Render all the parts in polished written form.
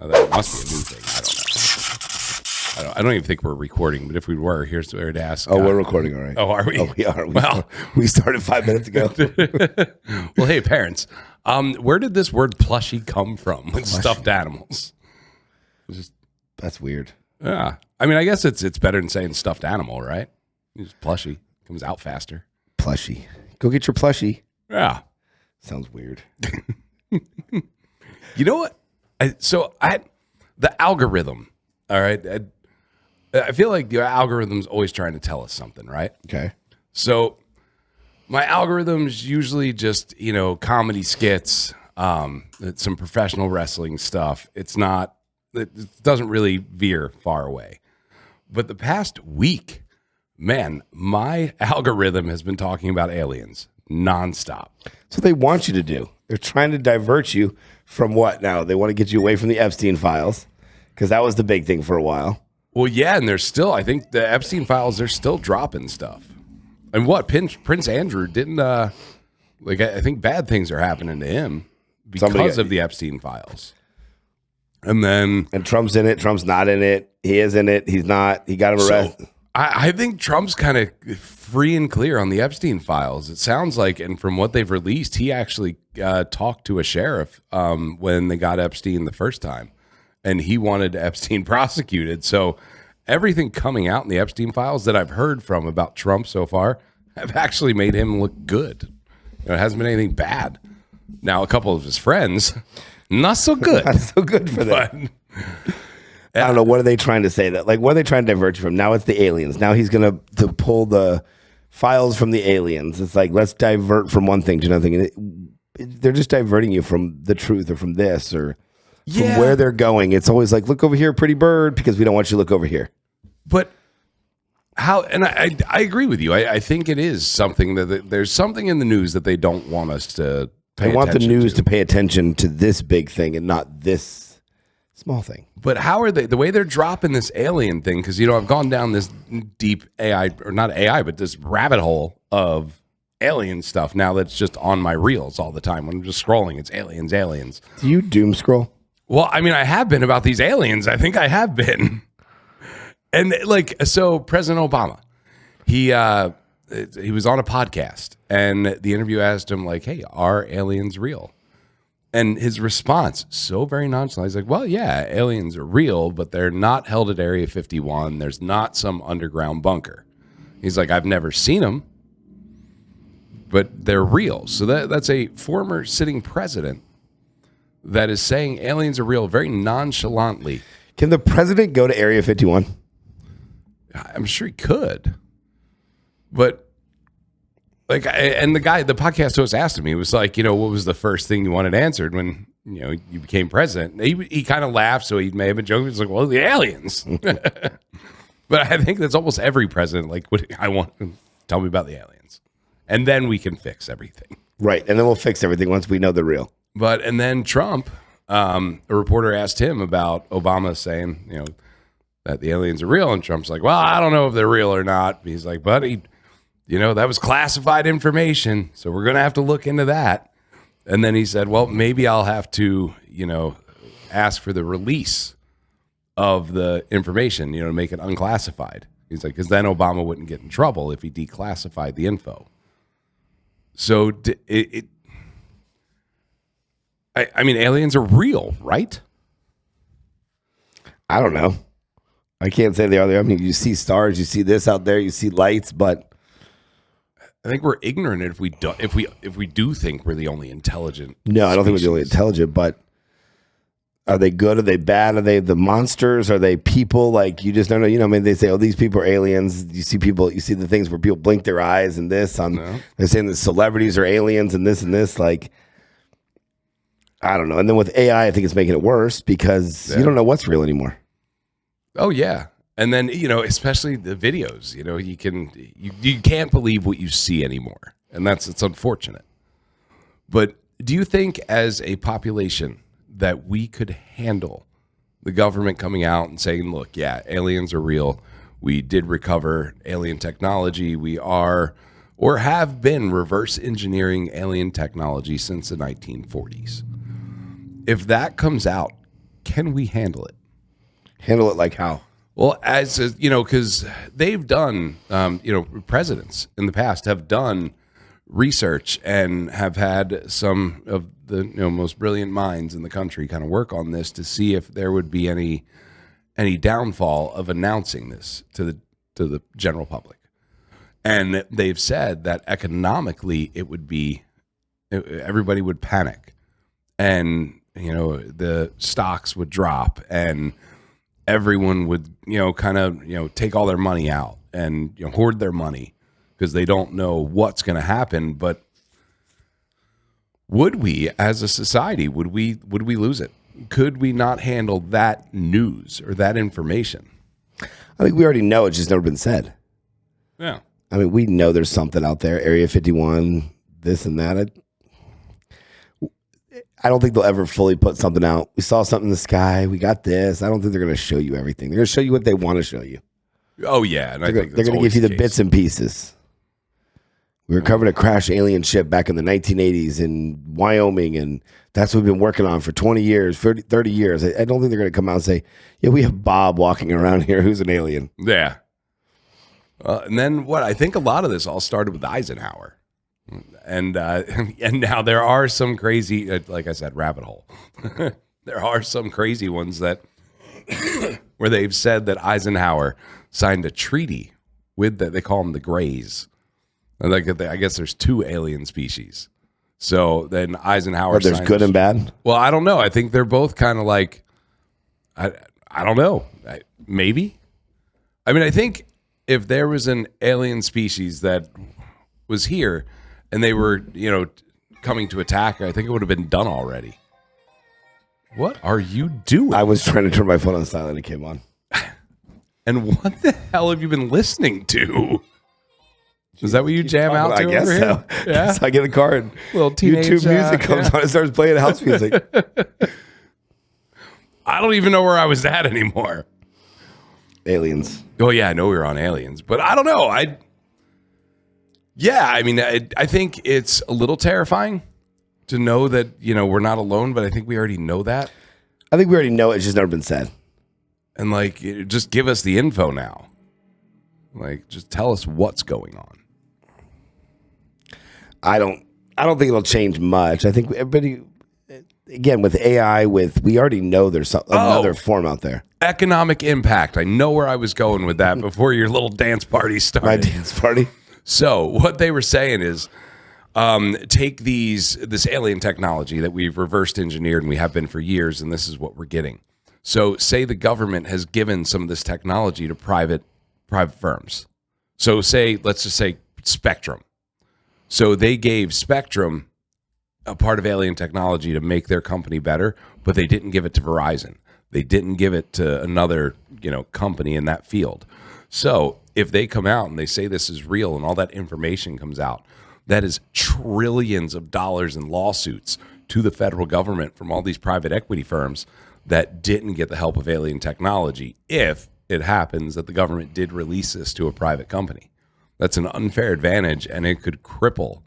That must be a new thing. I don't know. I don't even think we're recording, but if we were, here's where to ask. Oh, we're recording, all right. Oh, are we? Oh, we are. Well, we started 5 minutes ago. well, hey, parents, where did this word plushie come from with stuffed animals? That's weird. Yeah. I mean, I guess it's better than saying stuffed animal, right? Just plushie. Comes out faster. Plushie. Go get your plushie. Yeah. Sounds weird. You know what? The algorithm, all right? I feel like the algorithm's always trying to tell us something, right? Okay. So my algorithm's usually just, comedy skits, some professional wrestling stuff. It doesn't really veer far away. But the past week, man, my algorithm has been talking about aliens nonstop. That's what they want you to do. They're trying to divert you from what now? They want to get you away from the Epstein files because that was the big thing for a while. Well, yeah, and there's still, I think the Epstein files, they're still dropping stuff. And what, Prince Andrew didn't, I think bad things are happening to him because of the Epstein files. And Trump's in it. Trump's not in it. He is in it. He's not. He got him arrested. I think Trump's kind of free and clear on the Epstein files. It sounds like, and from what they've released, he actually talked to a sheriff when they got Epstein the first time, and he wanted Epstein prosecuted. So everything coming out in the Epstein files that I've heard from about Trump so far have actually made him look good. It hasn't been anything bad. Now, a couple of his friends, not so good. Not so good for them. I don't know. What are they trying to say? What are they trying to divert you from? Now it's the aliens. Now he's going to pull the files from the aliens. It's like, let's divert from one thing to another thing. They're just diverting you from the truth or from this or from where they're going. It's always like, look over here, pretty bird, because we don't want you to look over here. But how, and I agree with you. I think it is something that there's something in the news that they don't want us to pay attention to. They want the news to pay attention to this big thing and not this small thing. But how are they, the way they're dropping this alien thing, because, I've gone down this deep AI, or not AI, but this rabbit hole of alien stuff now that's just on my reels all the time. When I'm just scrolling, it's aliens. Do you doom scroll? Well, I mean, I have been about these aliens. I think I have been. And so President Obama, he was on a podcast, and the interview asked him, hey, are aliens real? And his response, so very nonchalant, he's like, well, yeah, aliens are real, but they're not held at Area 51. There's not some underground bunker. He's like, I've never seen them, but they're real. So that's a former sitting president that is saying aliens are real very nonchalantly. Can the president go to Area 51? I'm sure he could. But and the podcast host asked him, he was like, what was the first thing you wanted answered when, you became president? He kind of laughed, so he may have been joking. He's like, well, the aliens. But I think that's almost every president. I want tell me about the aliens. And then we can fix everything. Right. And then we'll fix everything once we know they're real. And then Trump, a reporter asked him about Obama saying, that the aliens are real. And Trump's like, well, I don't know if they're real or not. He's like, buddy, that was classified information, so we're going to have to look into that. And then he said, well, maybe I'll have to, ask for the release of the information, to make it unclassified. He's like, because then Obama wouldn't get in trouble if he declassified the info. So I mean, aliens are real, right? I don't know. I can't say they are there. I mean, you see stars, you see this out there, you see lights, but I think we're ignorant if we do think we're the only intelligent. No, I don't think we're the only intelligent, but are they good? Are they bad? Are they the monsters? Are they people? You just don't know. They say, oh, these people are aliens. You see the things where people blink their eyes and this. They're saying the celebrities are aliens and this and this. I don't know. And then with AI, I think it's making it worse because you don't know what's real anymore. Oh, yeah. And then, especially the videos, you can't believe what you see anymore. And it's unfortunate. But do you think as a population that we could handle the government coming out and saying, look, yeah, aliens are real. We did recover alien technology. We are or have been reverse engineering alien technology since the 1940s. If that comes out, can we handle it? Handle it like how? Well, as because they've done, presidents in the past have done research and have had some of the most brilliant minds in the country kind of work on this to see if there would be any downfall of announcing this to the general public. And they've said that economically it would be, everybody would panic, and the stocks would drop, and everyone would kind of take all their money out and hoard their money because they don't know what's going to happen. But would we, as a society, would we lose it? Could we not handle that news or that information? I think we already know. It's just never been said. Yeah. I mean, we know there's something out there, Area 51, this and that. I don't think they'll ever fully put something out. We saw something in the sky. We got this. I don't think they're going to show you everything. They're going to show you what they want to show you. Oh, yeah. And they're going to give you the bits and pieces. We were covering a crashed alien ship back in the 1980s in Wyoming, and that's what we've been working on for 20 years, 30 years. I don't think they're going to come out and say, yeah, we have Bob walking around here who's an alien. Yeah. And then what? I think a lot of this all started with Eisenhower. And now there are some crazy, like I said, rabbit hole. There are some crazy ones that where they've said that Eisenhower signed a treaty with they call them the Greys. And I guess there's two alien species. So then Eisenhower. But there's good and bad. Well, I don't know. I think they're both kind of like, I don't know. Maybe. I mean, I think if there was an alien species that was here and they were, coming to attack, I think it would have been done already. What are you doing? I was trying to turn my phone on silent and it came on. And what the hell have you been listening to? Is that what you jam out to? I guess so. Yeah. So I get a car and little teenage, YouTube music comes on and starts playing house music. I don't even know where I was at anymore. Aliens. Oh, yeah, I know we were on aliens, but I don't know. I think it's a little terrifying to know that, we're not alone, but I think we already know that. I think we already know it. It's just never been said. And, just give us the info now. Just tell us what's going on. I don't think it'll change much. I think everybody, again, with AI, we already know there's another form out there. Economic impact. I know where I was going with that before your little dance party started. My dance party. So what they were saying is, take this alien technology that we've reversed engineered and we have been for years, and this is what we're getting. So say the government has given some of this technology to private firms. So let's just say Spectrum. So they gave Spectrum a part of alien technology to make their company better, but they didn't give it to Verizon. They didn't give it to another, company in that field. So if they come out and they say this is real and all that information comes out, that is trillions of dollars in lawsuits to the federal government from all these private equity firms that didn't get the help of alien technology if it happens that the government did release this to a private company. That's an unfair advantage, and it could cripple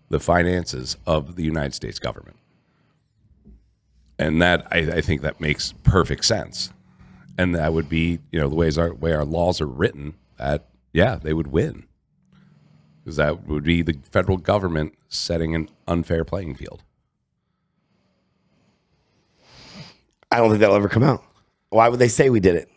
the finances of the United States government. And that I think that makes perfect sense. And that would be, the way our laws are written, that, yeah, they would win. Because that would be the federal government setting an unfair playing field. I don't think that'll ever come out. Why would they say we did it?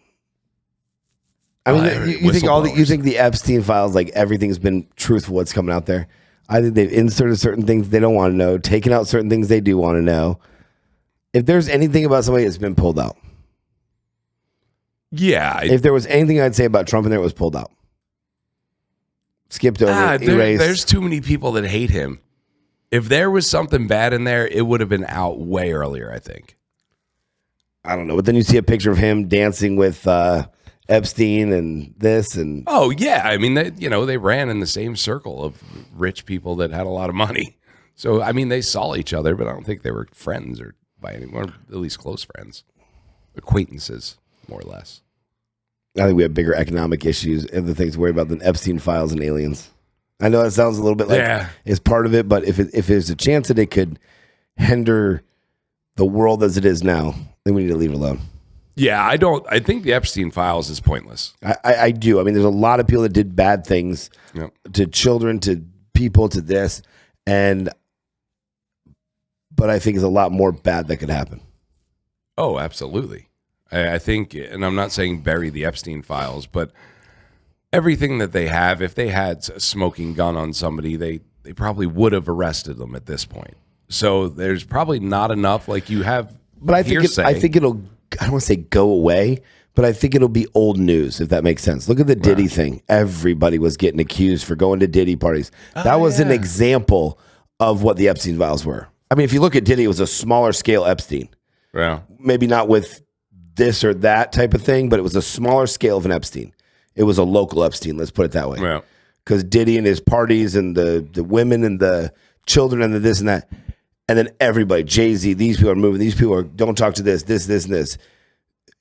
I mean, you think the Epstein files, everything's been truthful, what's coming out there. I think they've inserted certain things they don't want to know, taken out certain things they do want to know. If there's anything about somebody that's been pulled out. Yeah. If there was anything I'd say about Trump in there, it was pulled out. Skipped over, erased. There's too many people that hate him. If there was something bad in there, it would have been out way earlier, I think. I don't know. But then you see a picture of him dancing with Epstein and this and oh yeah, I mean they ran in the same circle of rich people that had a lot of money. So I mean they saw each other, but I don't think they were friends or by any more, at least close friends, acquaintances more or less. I think we have bigger economic issues and the things to worry about than Epstein files and aliens. I know that sounds a little bit like it's part of it, but if there's a chance that it could hinder the world as it is now, then we need to leave it alone. Yeah, I think the Epstein files is pointless. I do. I mean, there's a lot of people that did bad things to children, to people, to this, but I think there's a lot more bad that could happen. Oh, absolutely. I think, and I'm not saying bury the Epstein files, but everything that they have, if they had a smoking gun on somebody, they probably would have arrested them at this point. So there's probably not enough. Like you have, but I think it'll. I don't want to say go away, but I think it'll be old news, if that makes sense. Look at the Diddy thing. Everybody was getting accused for going to Diddy parties. That was an example of what the Epstein files were. I mean, if you look at Diddy, it was a smaller scale Epstein. Yeah. Maybe not with this or that type of thing, but it was a smaller scale of an Epstein. It was a local Epstein, let's put it that way. Yeah. Because Diddy and his parties and the women and the children and the this and that. And then everybody, Jay-Z, these people are moving. These people are, don't talk to this, and this.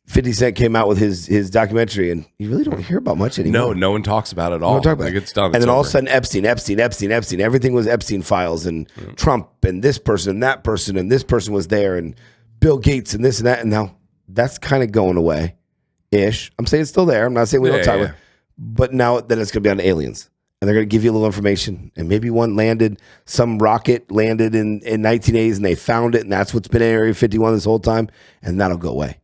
50 Cent came out with his documentary, and you really don't hear about much anymore. No one talks about it at all. Like it's done. And then all of a sudden, Epstein. Everything was Epstein files, and Trump, and this person, and that person, and this person was there, and Bill Gates, and this and that. And now that's kind of going away-ish. I'm saying it's still there. I'm not saying we don't talk about it. But now then it's going to be on aliens. And they're going to give you a little information. And maybe some rocket landed in 1980s, and they found it, and that's what's been in Area 51 this whole time, and that'll go away.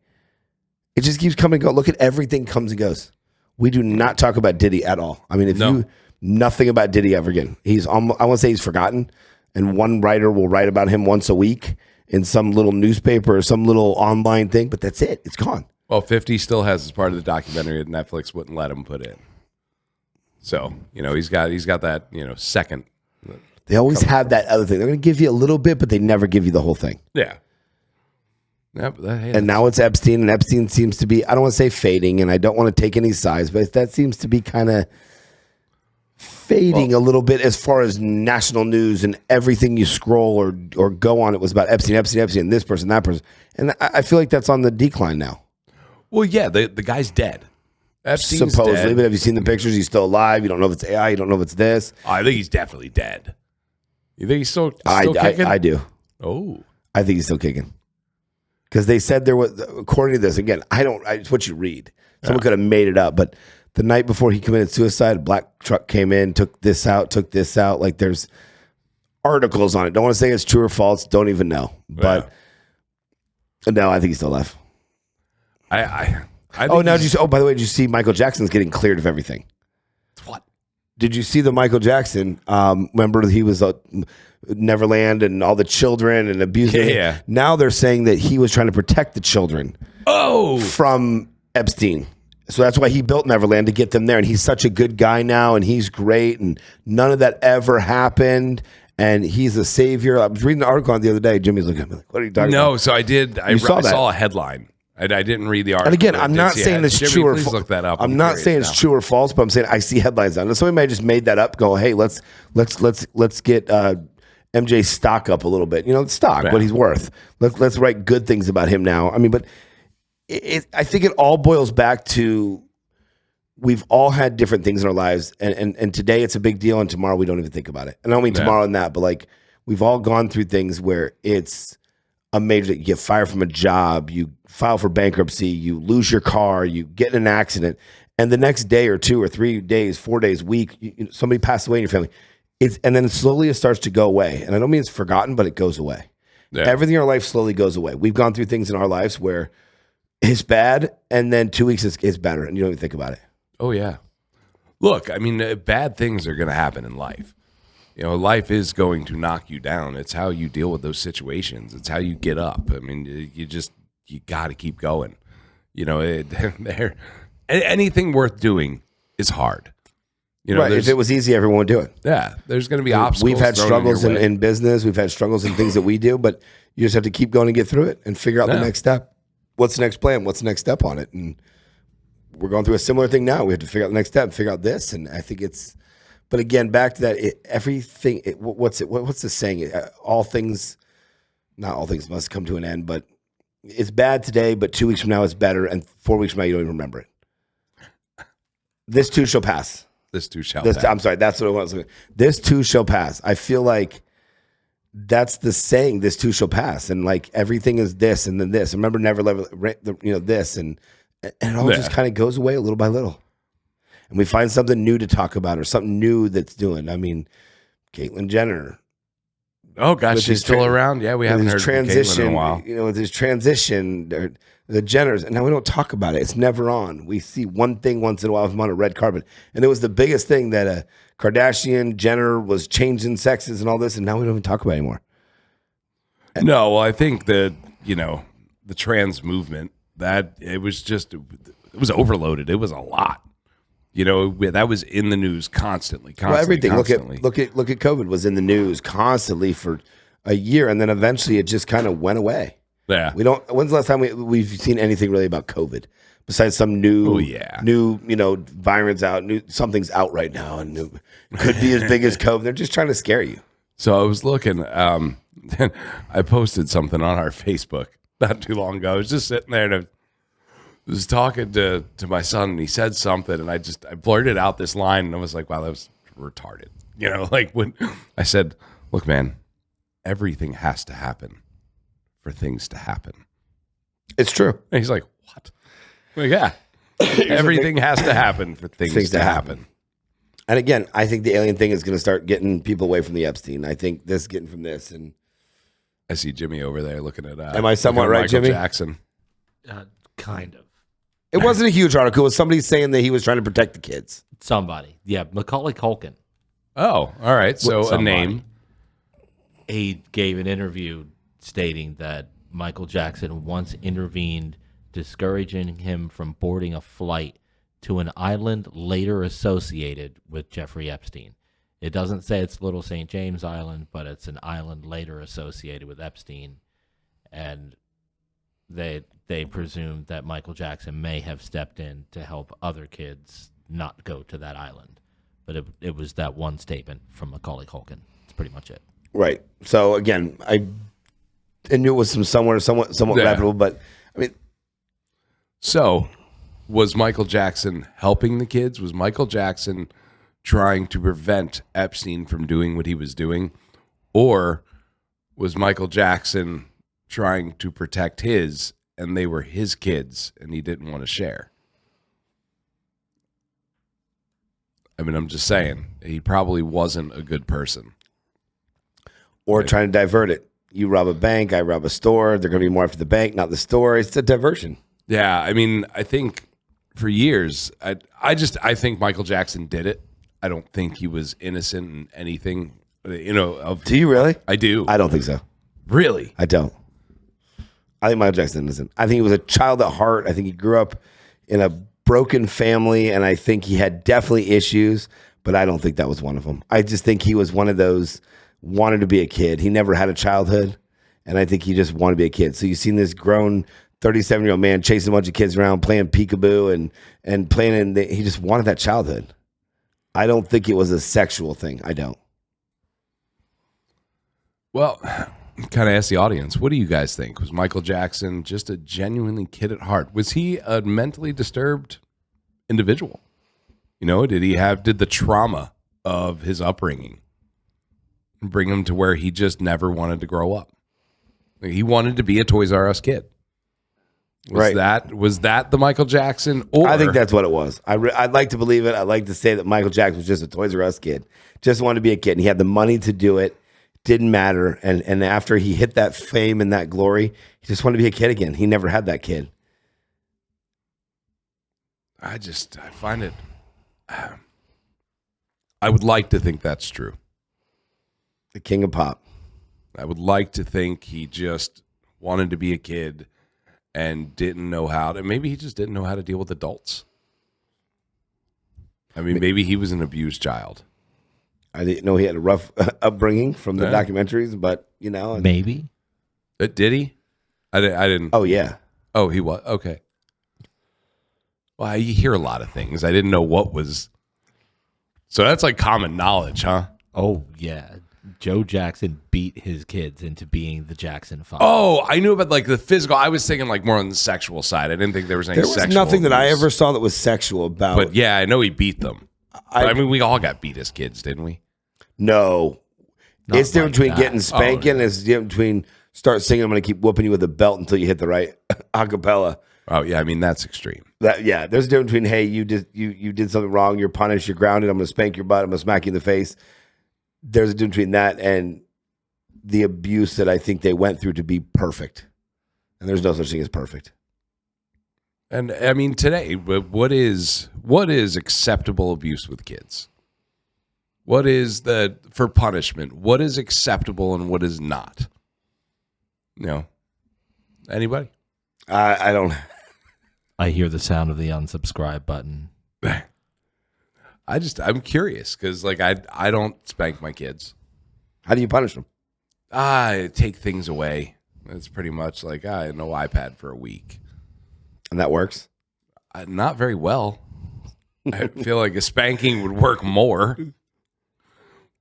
It just keeps coming and go. Look at everything comes and goes. We do not talk about Diddy at all. I mean, nothing about Diddy ever again. He's almost, I want to say he's forgotten, and one writer will write about him once a week in some little newspaper or some little online thing, but that's it. It's gone. Well, 50 still has as part of the documentary that Netflix wouldn't let him put in. So, he's got that, second. They always have that other thing. They're going to give you a little bit, but they never give you the whole thing. Yeah. And now it's Epstein, and Epstein seems to be, I don't want to say fading, and I don't want to take any sides, but that seems to be kind of fading a little bit as far as national news, and everything you scroll or go on, it was about Epstein, this person, that person. And I feel like that's on the decline now. Well, yeah, the guy's dead. Epstein's supposedly, dead. But have you seen the pictures? He's still alive. You don't know if it's AI. You don't know if it's this. I think he's definitely dead. You think he's still kicking? I do. Oh. I think he's still kicking. Because they said there was, according to this, again, it's what you read. Someone could have made it up, but the night before he committed suicide, a black truck came in, took this out. Like there's articles on it. Don't want to say it's true or false. Don't even know. But no, I think he's still alive. By the way, did you see Michael Jackson's getting cleared of everything? What? Did you see the Michael Jackson? Remember he was Neverland and all the children and abusing. Yeah. Now they're saying that he was trying to protect the children. From Epstein. So that's why he built Neverland, to get them there. And he's such a good guy now, and he's great, and none of that ever happened. And he's a savior. I was reading an article on the other day. Jimmy's looking at me like, "What are you talking about?" No, so I did. I saw a headline. I didn't read the article. And again, I'm not saying it's true or false. Look that up. I'm not saying it's true or false, but I'm saying I see headlines on it. Somebody might have just made that up. Go, hey, let's get MJ's stock up a little bit. Stock, what he's worth. Let's write good things about him now. I mean, but I think it all boils back to we've all had different things in our lives, and today it's a big deal, and tomorrow we don't even think about it. And I don't mean tomorrow and that, but like we've all gone through things where it's a major, you get fired from a job, you file for bankruptcy, you lose your car, you get in an accident, and the next day or 2 or 3 days, 4 days, week, somebody passed away in your family. And then slowly it starts to go away. And I don't mean it's forgotten, but it goes away. Yeah. Everything in our life slowly goes away. We've gone through things in our lives where it's bad, and then 2 weeks it's better, and you don't even think about it. Oh, yeah. Look, I mean, bad things are going to happen in life. Life is going to knock you down. It's how you deal with those situations. It's how you get up. I mean, you got to keep going. Anything worth doing is hard. Right. If it was easy, everyone would do it. Yeah. There's going to be obstacles. We've had struggles in business. We've had struggles in things that we do, but you just have to keep going and get through it and figure out the next step. What's the next plan? What's the next step on it? And we're going through a similar thing now. We have to figure out the next step, figure out this. And I think but again, back to that, what's the saying? Not all things must come to an end, but it's bad today, but 2 weeks from now it's better, and 4 weeks from now you don't even remember it. This too shall pass. This too shall pass. I'm sorry, that's what I was. This too shall pass. I feel like that's the saying, this too shall pass. And like everything is this and then this. Remember, never this. And it all just kind of goes away little by little. And we find something new to talk about or something new that's doing. I mean, Caitlyn Jenner. Oh, gosh, she's still around? Yeah, we haven't heard from Caitlyn in a while. With his transition, the Jenners, and now we don't talk about it. It's never on. We see one thing once in a while from on a red carpet. And it was the biggest thing that a Kardashian, Jenner was changing sexes and all this, and now we don't even talk about it anymore. No, well, I think that, the trans movement, that it was overloaded. It was a lot. That was in the news constantly. Well, everything. Constantly. Look at COVID was in the news constantly for a year, and then eventually it just kind of went away. Yeah. When's the last time we've seen anything really about COVID besides some new virus out? Something's out right now, and it could be as big as COVID. They're just trying to scare you. So I was looking. I posted something on our Facebook not too long ago. I was just sitting there and was talking to my son, and he said something, and I blurted out this line, and I was like, wow, that was retarded. Like when I said, look, man, everything has to happen for things to happen. It's true. And he's like, what? I'm like, yeah. Everything has to happen for things to happen. And again, I think the alien thing is going to start getting people away from the Epstein. I think this getting from this. And I see Jimmy over there looking at am I somewhat right, Michael Jimmy? Jackson. Kind of. It wasn't a huge article. It was somebody saying that he was trying to protect the kids. Somebody. Yeah, Macaulay Culkin. Oh, all right. So a name. He gave an interview stating that Michael Jackson once intervened, discouraging him from boarding a flight to an island later associated with Jeffrey Epstein. It doesn't say it's Little St. James Island, but it's an island later associated with Epstein. And they presumed that Michael Jackson may have stepped in to help other kids not go to that island. But it was that one statement from Macaulay Culkin. That's pretty much it. Right. So again, I knew it was somewhat reputable, but I mean. So was Michael Jackson helping the kids? Was Michael Jackson trying to prevent Epstein from doing what he was doing? Or was Michael Jackson trying to protect his, and they were his kids, and he didn't want to share? I mean, I'm just saying, he probably wasn't a good person. Or trying to divert it. You rob a bank, I rob a store. They're going to be more after the bank, not the store. It's a diversion. Yeah, I mean, I think for years, I think Michael Jackson did it. I don't think he was innocent in anything. Do you really? I do. I don't think so. Really? I don't. I think Michael Jackson is innocent. I think he was a child at heart. I think he grew up in a broken family, and I think he had definitely issues, but I don't think that was one of them. I just think he was one of those wanted to be a kid. He never had a childhood, and I think he just wanted to be a kid. So you've seen this grown 37-year-old man chasing a bunch of kids around, playing peekaboo and playing, he just wanted that childhood. I don't think it was a sexual thing. I don't. Well, kind of ask the audience, what do you guys think? Was Michael Jackson just a genuinely kid at heart? Was he a mentally disturbed individual? Did the trauma of his upbringing bring him to where he just never wanted to grow up? He wanted to be a Toys R Us kid. Was that the Michael Jackson? Or I think that's what it was. I'd like to believe it. I'd like to say that Michael Jackson was just a Toys R Us kid. Just wanted to be a kid. And he had the money to do it. Didn't matter. And after he hit that fame and that glory, he just wanted to be a kid again. He never had that kid. I find it. I would like to think that's true. The king of pop. I would like to think he just wanted to be a kid and didn't know how to. Maybe he just didn't know how to deal with adults. I mean, maybe he was an abused child. I didn't know he had a rough upbringing from the documentaries, but maybe. Did he? I didn't. Oh yeah. Oh, he was okay. Well, you hear a lot of things. I didn't know what was. So that's like common knowledge, huh? Oh yeah. Joe Jackson beat his kids into being the Jackson 5. Oh, I knew about like the physical. I was thinking like more on the sexual side. I didn't think there was any sexual. There was nothing that I ever saw that was sexual about. But yeah, I know he beat them. I mean, we all got beat as kids, didn't we? No. Not It's different like between that. getting spanking. It's different between start singing. I'm going to keep whooping you with a belt until you hit the right acapella. Oh yeah, I mean that's extreme. There's a difference between hey, you did something wrong. You're punished. You're grounded. I'm going to spank your butt. I'm going to smack you in the face. There's a difference between that and the abuse that I think they went through to be perfect. And there's no such thing as perfect. And I mean today, what is acceptable abuse with kids? What is for punishment? What is acceptable and what is not? Anybody? I don't. I hear the sound of the unsubscribe button. I'm curious because like I don't spank my kids. How do you punish them? I take things away. It's pretty much like no iPad for a week. And that works? Not very well. I feel like a spanking would work more.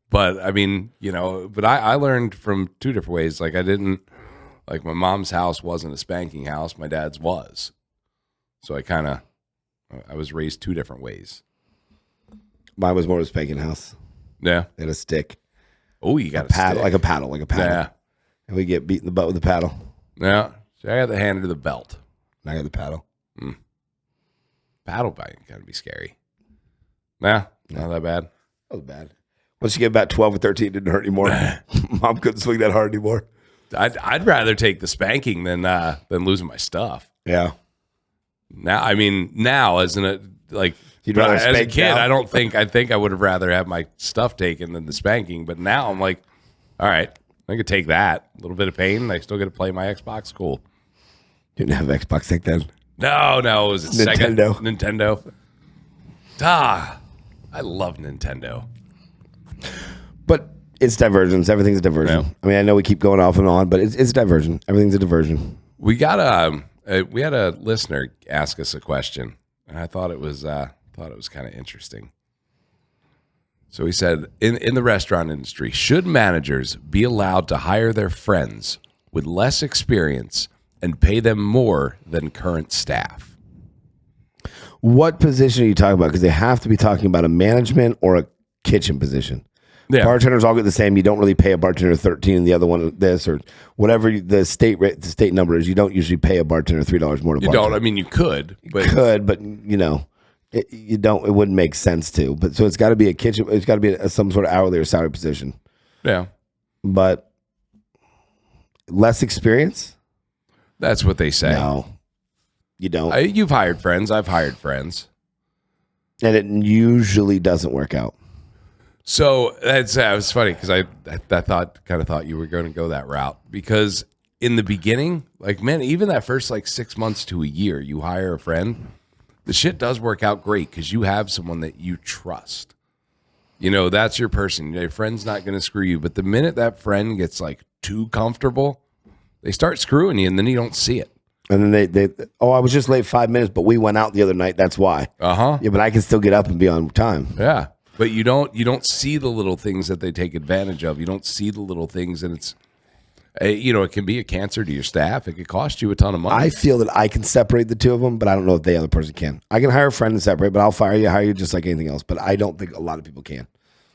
But I mean, but I learned from two different ways. Like like my mom's house wasn't a spanking house. My dad's was. So I was raised two different ways. Mine was more of a spanking house. Yeah. They had a stick. Oh, you got a paddle, stick. like a paddle. Yeah. And we get beat in the butt with the paddle. Yeah. So I got the hand or the belt. And I got the paddle. Paddle biting got to be scary. Nah, not that bad. That was bad. Once you get about 12 or 13, it didn't hurt anymore. Mom couldn't swing that hard anymore. I'd rather take the spanking than losing my stuff. Yeah. Now as You'd rather as a spank kid, now? I think I would have rather have my stuff taken than the spanking. But now I'm like, all right, I could take that. A little bit of pain. I still get to play my Xbox. Cool. You didn't have Xbox back then. No, it was Nintendo. Nintendo. I love Nintendo. But it's diversions. Everything's a diversion. Yeah. I mean, I know we keep going off and on, but it's diversion. Everything's a diversion. We got we had a listener ask us a question, and I thought it was kind of interesting. So he said, in the restaurant industry, should managers be allowed to hire their friends with less experience and pay them more than current staff? What position are you talking about? Because they have to be talking about a management or a kitchen position. Yeah. Bartenders all get the same. You don't really pay a bartender 13 and the other one this or whatever the state number is. You don't usually pay a bartender $3 more. You don't. I mean, you could. But but you don't. It wouldn't make sense to. But so it's got to be a kitchen. It's got to be some sort of hourly or salary position. Yeah. But less experience. That's what they say. No, you don't. You've hired friends. I've hired friends. And it usually doesn't work out. So it was funny because I thought you were going to go that route, because in the beginning, like, man, even that first 6 months to a year, you hire a friend, the shit does work out great because you have someone that you trust. That's your person. Your friend's not going to screw you. But the minute that friend gets too comfortable, they start screwing you, and then you don't see it. And then they I was just late 5 minutes, but we went out the other night. That's why. Yeah, but I can still get up and be on time. Yeah. But you don't see the little things that they take advantage of. You don't see the little things, and it's, it can be a cancer to your staff. It could cost you a ton of money. I feel that I can separate the two of them, but I don't know if the other person can. I can hire a friend and separate, but I'll hire you just like anything else. But I don't think a lot of people can.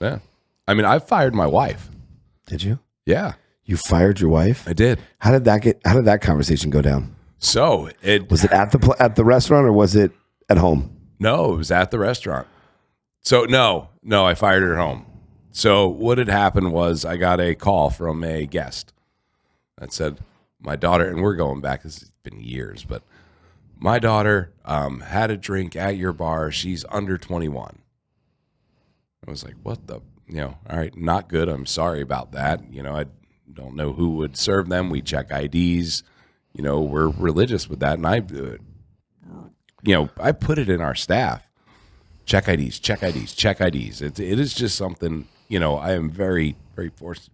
Yeah. I mean, I fired my wife. Did you? Yeah. You fired your wife? I did. How did that conversation go down? So was it at the restaurant or was it at home? No, it was at the restaurant. So no, I fired her at home. So what had happened was I got a call from a guest that said, my daughter, and we're going back, this has been years, but my daughter had a drink at your bar. She's under 21. I was like, what the, all right, not good. I'm sorry about that. I don't know who would serve them. We check IDs. We're religious with that. And I put it in our staff. Check IDs, check IDs, check IDs. It is just something, I am very, very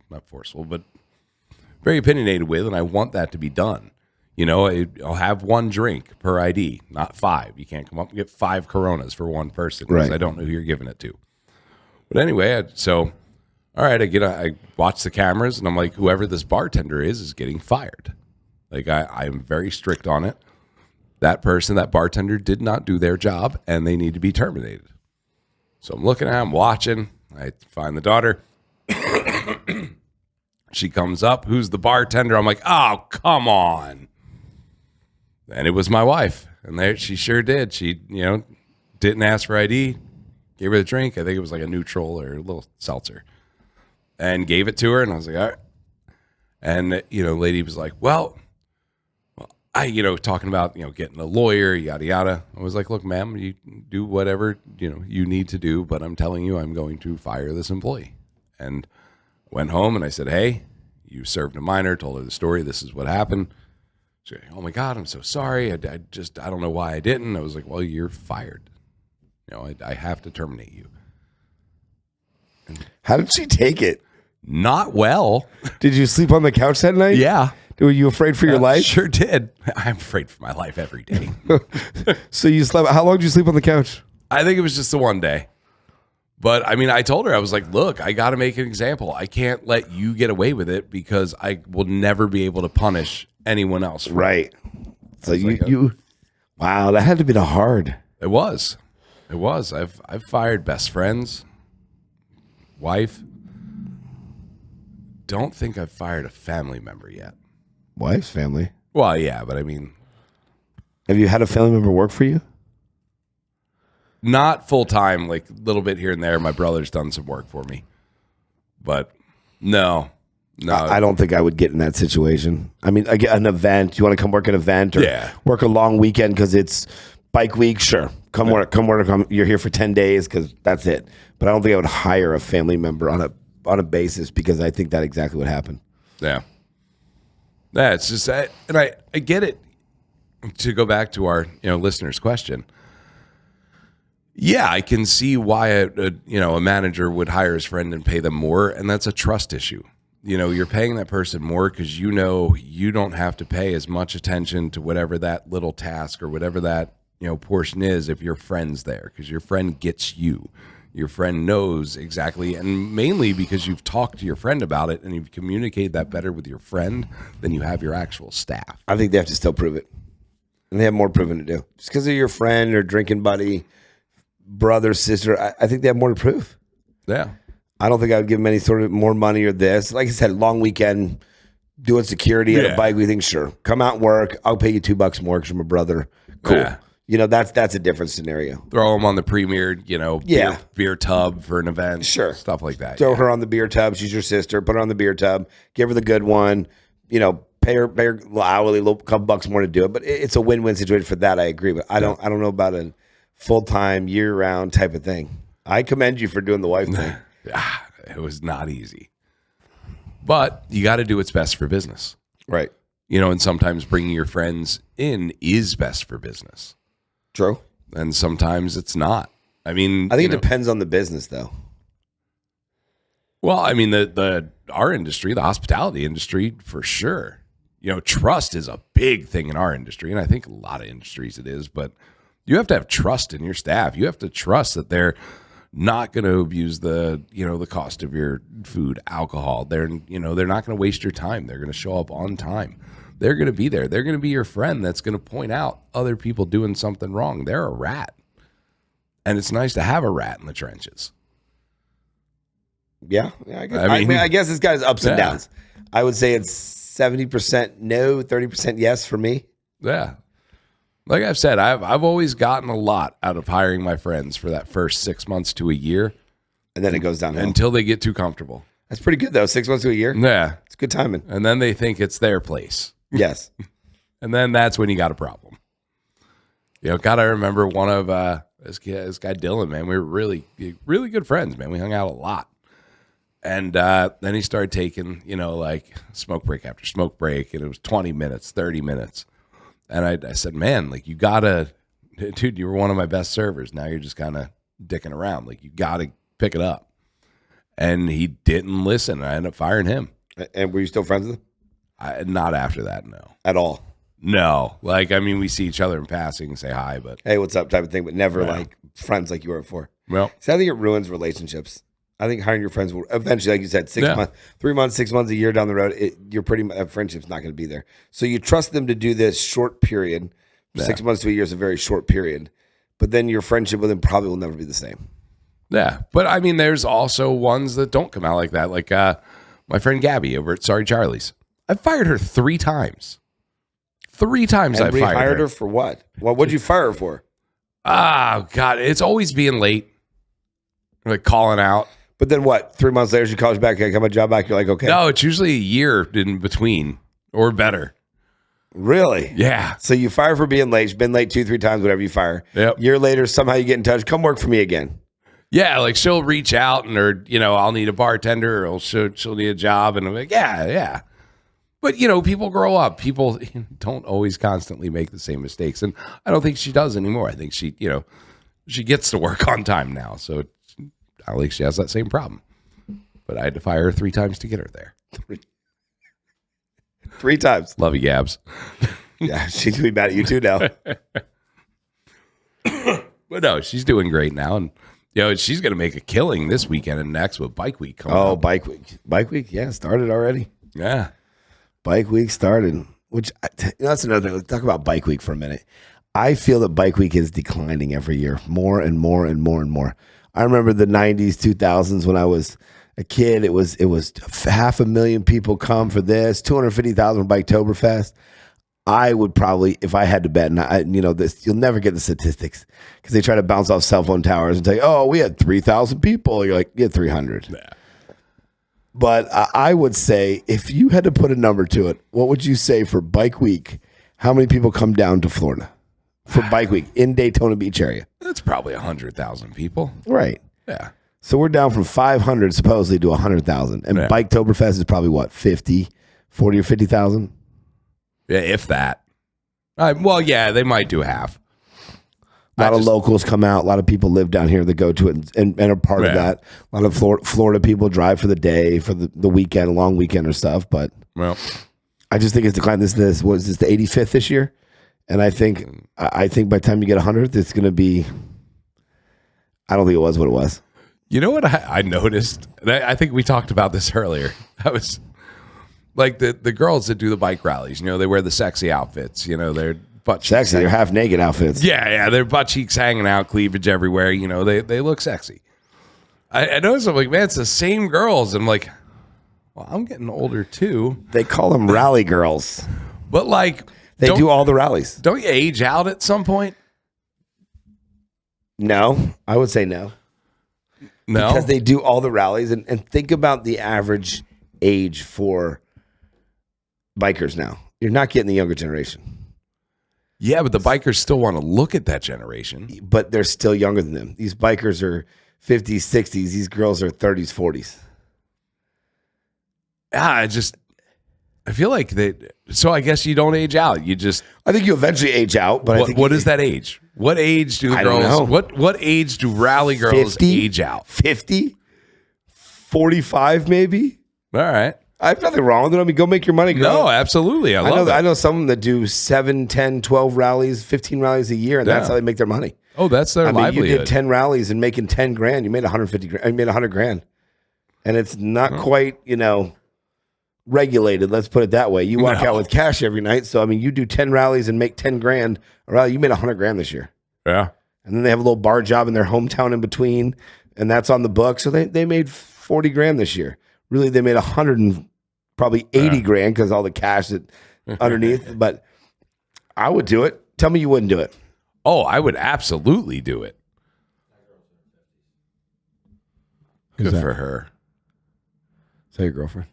not forceful, but very opinionated with, and I want that to be done. I'll have one drink per ID, not 5. You can't come up and get 5 Coronas for one person because I don't know who you're giving it to. But anyway, all right, I watch the cameras, and I'm like, whoever this bartender is getting fired. I am very strict on it. That bartender did not do their job, and they need to be terminated. So I'm looking at him, watching. I find the daughter. She comes up. Who's the bartender? I'm like, oh, come on. And it was my wife. And there she sure did. She, didn't ask for ID. Gave her the drink. I think it was like a neutral or a little seltzer. And gave it to her. And I was like, all right. And, lady was like, well, I, talking about, getting a lawyer, yada, yada. I was like, look, ma'am, you do whatever, you need to do. But I'm telling you, I'm going to fire this employee. And went home and I said, hey, you served a minor, told her the story. This is what happened. She's like, oh my God, I'm so sorry. I don't know why I didn't. I was like, well, you're fired. I have to terminate you. How did she take it? Not well. Did you sleep on the couch that night? Yeah. Were you afraid for your life? Sure did. I'm afraid for my life every day. So you slept, how long did you sleep on the couch? I think it was just the one day. But I mean, I told her, I was like, look, I got to make an example. I can't let you get away with it because I will never be able to punish anyone else. Right. So wow, that had to be hard. It was. I've fired best friends, wife. Don't think I've fired a family member yet. Wife's family? Well, yeah, but I mean. Have you had a family member work for you? Not full time, like a little bit here and there. My brother's done some work for me. But no. I don't think I would get in that situation. I mean, an event. You want to come work an event or work a long weekend because it's bike week? Sure. Come work. You're here for 10 days because that's it. But I don't think I would hire a family member on a basis because I think that exactly would happen. Yeah. Yeah, it's just, I get it. To go back to our listener's question. Yeah, I can see why a manager would hire his friend and pay them more, and that's a trust issue. You're paying that person more because you don't have to pay as much attention to whatever that little task or whatever that portion is if your friend's there, because your friend gets you. Your friend knows exactly, and mainly because you've talked to your friend about it and you've communicated that better with your friend than you have your actual staff. I think they have to still prove it, and they have more proving to do. Just because they're your friend or drinking buddy, brother, sister, I think they have more to prove. Yeah. I don't think I would give them any sort of more money or this. Like I said, long weekend, doing security at a bike. We think, sure, come out and work. I'll pay you $2 more because you're my brother. Cool. Yeah. That's a different scenario. Throw them on the premier, beer tub for an event. Sure. Stuff like that. Throw her on the beer tub. She's your sister. Put her on the beer tub. Give her the good one. Pay her hourly, couple bucks more to do it. But it's a win-win situation for that. I agree. But I don't know about a full-time, year-round type of thing. I commend you for doing the wife thing. It was not easy. But you got to do what's best for business. Right. And sometimes bringing your friends in is best for business. True. And sometimes it's not. I mean, I think it depends on the business, though. Well, I mean, our industry, the hospitality industry, for sure. Trust is a big thing in our industry, and I think a lot of industries it is. But you have to have trust in your staff. You have to trust that they're not going to abuse the cost of your food, alcohol. They're not going to waste your time. They're going to show up on time. They're going to be there. They're going to be your friend that's going to point out other people doing something wrong. They're a rat. And it's nice to have a rat in the trenches. Yeah. I guess this guy's ups and downs. I would say it's 70% no, 30% yes for me. Yeah. Like I've said, I've always gotten a lot out of hiring my friends for that first 6 months to a year. And then it goes downhill. Until they get too comfortable. That's pretty good, though. 6 months to a year? Yeah. It's good timing. And then they think it's their place. Yes. And then that's when you got a problem. Got to remember one of this guy Dylan, man. We were really, really good friends, man. We hung out a lot. And then he started taking, like smoke break after smoke break. And it was 20 minutes, 30 minutes. And I said, man, like you got to, dude, you were one of my best servers. Now you're just kind of dicking around. Like you got to pick it up. And he didn't listen. I ended up firing him. And were you still friends with him? Not after that, no. At all? No. Like, I mean, we see each other in passing and say hi, but... Hey, what's up type of thing, but never like friends like you were before. Well, so I think it ruins relationships. I think hiring your friends will eventually, like you said, 6 months, 3 months, 6 months, a year down the road, your friendship's not going to be there. So you trust them to do this short period. 6 months to a year is a very short period. But then your friendship with them probably will never be the same. Yeah. But I mean, there's also ones that don't come out like that. Like My friend Gabby over at Sorry Charlie's. I fired her 3 times. 3 times I And fired rehired her. her for what? What'd you fire her for? Oh, God. It's always being late. Like calling out. But then what? 3 months later, she calls you back. I got my job back. You're like, okay. No, it's usually a year in between or better. Really? Yeah. So you fire for being late. She's been late 2-3 times, whatever you fire. Yep. Year later, somehow you get in touch. Come work for me again. Yeah, like she'll reach out and I'll need a bartender or she'll need a job. And I'm like, yeah. But, people grow up. People don't always constantly make the same mistakes. And I don't think she does anymore. I think she gets to work on time now. So I don't think she has that same problem. But I had to fire her 3 times to get her there. 3 times. Love you, Gabs. Yeah, she's be mad at you too now. But no, she's doing great now. And, she's going to make a killing this weekend and next with Bike Week coming up. Bike week. Bike week, yeah, started already. Yeah. Bike week started, which that's another thing. Let's talk about Bike Week for a minute. I feel that Bike Week is declining every year, more and more and more and more. I remember the 90s, 2000s when I was a kid. It was 500,000 people come for this, 250,000 for Biketoberfest. I would probably, if I had to bet, and this, you'll never get the statistics because they try to bounce off cell phone towers and tell you, oh, we had 3,000 people. You're like, you had 300. Yeah. But I would say, if you had to put a number to it, what would you say for Bike Week? How many people come down to Florida for Bike Week in Daytona Beach area? That's probably 100,000 people. Right. Yeah. So we're down from 500 supposedly to 100,000. And Biketoberfest is probably what, 40 or 50,000? Yeah, if that. Well, yeah, they might do half. A lot of locals come out. A lot of people live down here that go to it and are part of that. A lot of Florida people drive for the day, for the weekend, long weekend or stuff. But I just think it's declined. This the 85th this year? And I think by the time you get 100th, it's going to be, I don't think it was what it was. You know what I noticed? I think we talked about this earlier. I was like the girls that do the bike rallies, they wear the sexy outfits, they're butt cheeks. Sexy, they're half naked outfits. Yeah, their butt cheeks hanging out, cleavage everywhere, they look sexy. I noticed, I'm like, man, it's the same girls. I'm like, well, I'm getting older too. They call them rally girls. But like, they do all the rallies. Don't you age out at some point? No, I would say no. No. Because they do all the rallies. And think about the average age for bikers now. You're not getting the younger generation. Yeah, but the bikers still want to look at that generation. But they're still younger than them. These bikers are 50s, 60s. These girls are 30s, 40s. I feel like so I guess you don't age out. I think you eventually age out. But what is that age? What age do the girls? Don't know. What age do rally girls 50? age out? 50? 45 maybe? All right. I have nothing wrong with it. I mean, go make your money, girl. No, absolutely. I know some that do 7, 10, 12 rallies, 15 rallies a year, and that's how they make their money. Oh, that's their livelihood. You did 10 rallies and making 10 grand. You made 150 grand. You made 100 grand. And it's not quite, regulated. Let's put it that way. You walk out with cash every night. So, you do 10 rallies and make 10 grand. Or you made 100 grand this year. Yeah. And then they have a little bar job in their hometown in between. And that's on the book. So they made 40 grand this year. Really, they made 100 and probably 80 grand because all the cash that underneath. But I would do it. Tell me you wouldn't do it. Oh, I would absolutely do it. Good for her. Is that your girlfriend?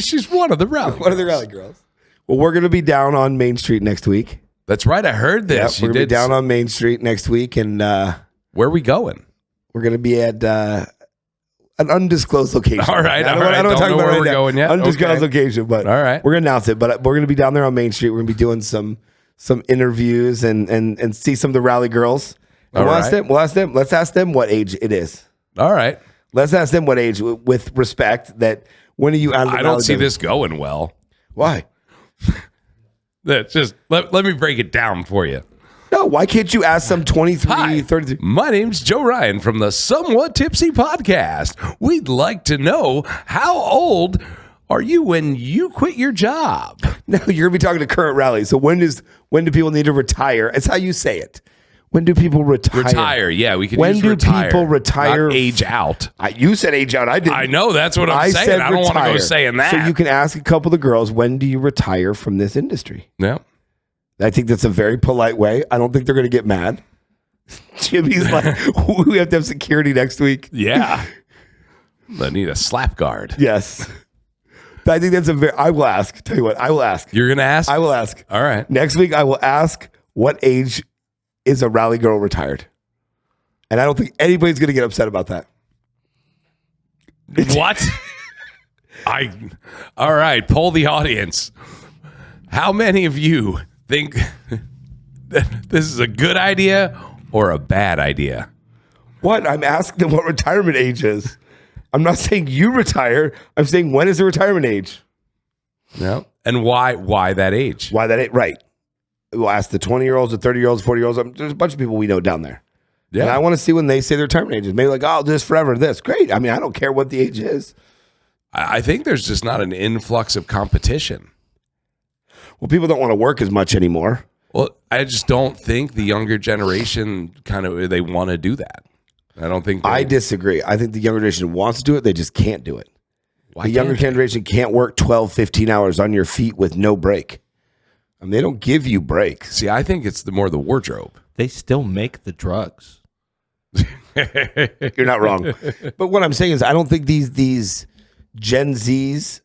She's one of the rally. One of the rally girls. Well, we're going to be down on Main Street next week. That's right. I heard this. We're going to be down on Main Street next week. And where are we going? We're going to be at an undisclosed location. All right. I don't want to talk about where we're going yet. Undisclosed location, but all right. We're going to announce it. But we're going to be down there on Main Street. We're going to be doing some interviews and see some of the rally girls. We'll ask them. Let's ask them what age it is. All right. Let's ask them what age, with respect, that when are you out of the I don't see this going well. Why? That's just let me break it down for you. No, why can't you ask some 23, Hi, 33? My name's Joe Ryan from the Somewhat Tipsy podcast. We'd like to know, how old are you when you quit your job? No, you're going to be talking to current rally. So when do people need to retire? It's how you say it. When do people retire? Retire, yeah. We could When use do retire, people retire? not age out. You said age out. I didn't. I know, that's what I'm saying. I don't want to go saying that. So you can ask a couple of the girls, when do you retire from this industry? Yeah. I think that's a very polite way. I don't think they're going to get mad. Jimmy's like, we have to have security next week. Yeah. I need a slap guard. Yes. I think that's I will ask. Tell you what, I will ask. You're going to ask? I will ask. All right. Next week, I will ask what age is a rally girl retired. And I don't think anybody's going to get upset about that. What? All right. Poll the audience. How many of you think that this is a good idea or a bad idea? What? I'm asking them what retirement age is. I'm not saying you retire. I'm saying when is the retirement age? No. And why that age? Why that age? Right. We'll ask the 20-year-olds, the 30-years, 40-years. There's a bunch of people we know down there. Yeah. And I want to see when they say their retirement age is. Maybe like, oh, this forever, this. Great. I mean, I don't care what the age is. I think there's just not an influx of competition. Well, people don't want to work as much anymore. Well, I just don't think the younger generation they want to do that. I don't think I disagree. I think the younger generation wants to do it. They just can't do it. The younger generation can't work 12, 15 hours on your feet with no break. I mean, they don't give you breaks. See, I think it's more the wardrobe. They still make the drugs. You're not wrong. But what I'm saying is I don't think these Gen Zs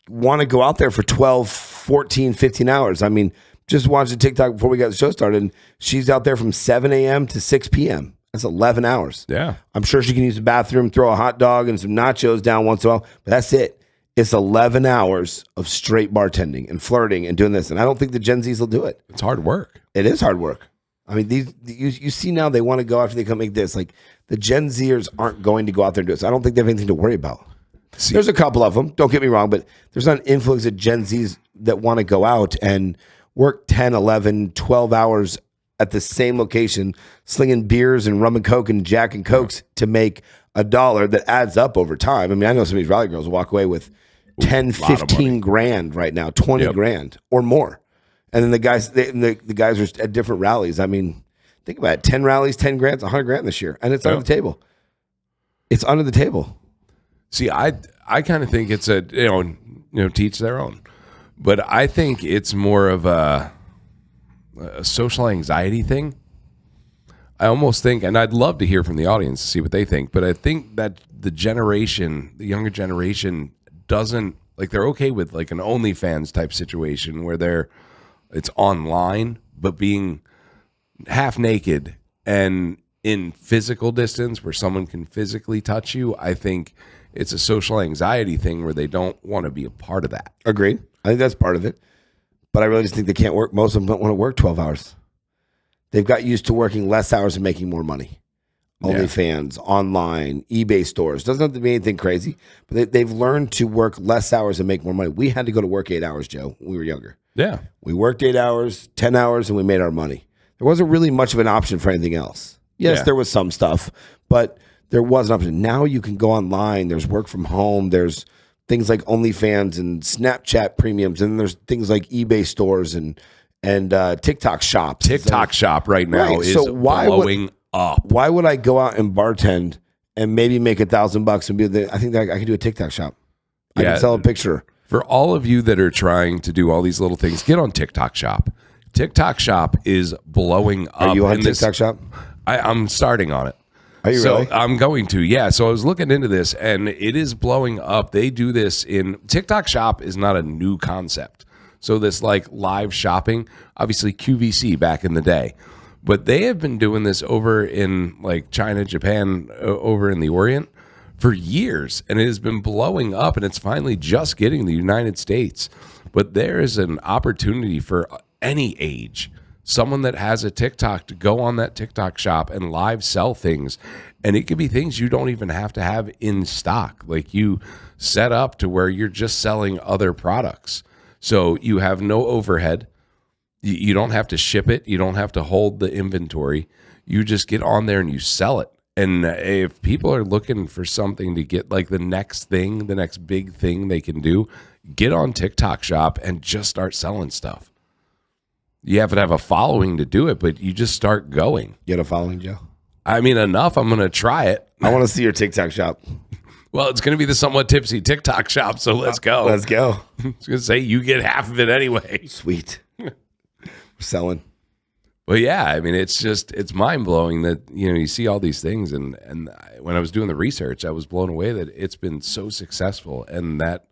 want to go out there for 12, 14, 15 hours. I mean, just watched a TikTok before we got the show started, and she's out there from 7 a.m. to 6 p.m. That's 11 hours. Yeah. I'm sure she can use the bathroom, throw a hot dog and some nachos down once in a while, but that's it. It's 11 hours of straight bartending and flirting and doing this. And I don't think the Gen Zs will do it. It's hard work. It is hard work. I mean, you see now they want to go after they come make this. Like the Gen Zers aren't going to go out there and do it. So I don't think they have anything to worry about. See, there's a couple of them. Don't get me wrong, but there's not an influx of Gen Zs that want to go out and work 10, 11, 12 hours at the same location, slinging beers and rum and coke and Jack and Cokes to make $1 that adds up over time. I mean, I know some of these rally girls walk away with 10, 15 grand right now, 20 grand or more. And then the guys, the guys are at different rallies. I mean, think about it. 10 rallies, 10 grand, 100 grand this year. And it's under the table. It's under the table. See, I kind of think it's a, teach their own. But I think it's more of a social anxiety thing. I almost think, and I'd love to hear from the audience to see what they think, but I think that the younger generation doesn't, like, they're okay with like an OnlyFans type situation where it's online, but being half naked and in physical distance where someone can physically touch you. I think it's a social anxiety thing where they don't want to be a part of that. Agreed. I think that's part of it. But I really just think they can't work. Most of them don't want to work 12 hours. They've got used to working less hours and making more money. OnlyFans, online, eBay stores. Doesn't have to be anything crazy. But they've learned to work less hours and make more money. We had to go to work 8 hours, Joe, when we were younger. Yeah. We worked 8 hours, 10 hours, and we made our money. There wasn't really much of an option for anything else. Yes, there was some stuff, but there was an option. Now you can go online. There's work from home. There's things like OnlyFans and Snapchat premiums, and there's things like eBay stores and TikTok shops. TikTok shop right now is blowing up. Why would I go out and bartend and maybe make $1,000 and be I think that I could do a TikTok shop. I can sell a picture. For all of you that are trying to do all these little things, get on TikTok shop. TikTok shop is blowing up. Are you on TikTok shop? I'm starting on it. Are you really? I'm going to, yeah. So I was looking into this, and it is blowing up. They do this in TikTok Shop is not a new concept. So this like live shopping, obviously QVC back in the day, but they have been doing this over in like China, Japan, over in the Orient for years, and it has been blowing up, and it's finally just getting the United States. But there is an opportunity for any age. Someone that has a TikTok to go on that TikTok shop and live sell things. And it could be things you don't even have to have in stock. Like you set up to where you're just selling other products. So you have no overhead. You don't have to ship it. You don't have to hold the inventory. You just get on there and you sell it. And if people are looking for something to get like the next thing, the next big thing they can do, get on TikTok shop and just start selling stuff. You have to have a following to do it, but you just start going. You got a following, Joe? I mean, enough. I'm going to try it. I want to see your TikTok shop. Well, it's going to be the Somewhat Tipsy TikTok shop, so let's go. Let's go. I was going to say, you get half of it anyway. Sweet. We're selling. But yeah, I mean, it's mind-blowing that, you see all these things. And when I was doing the research, I was blown away that it's been so successful and that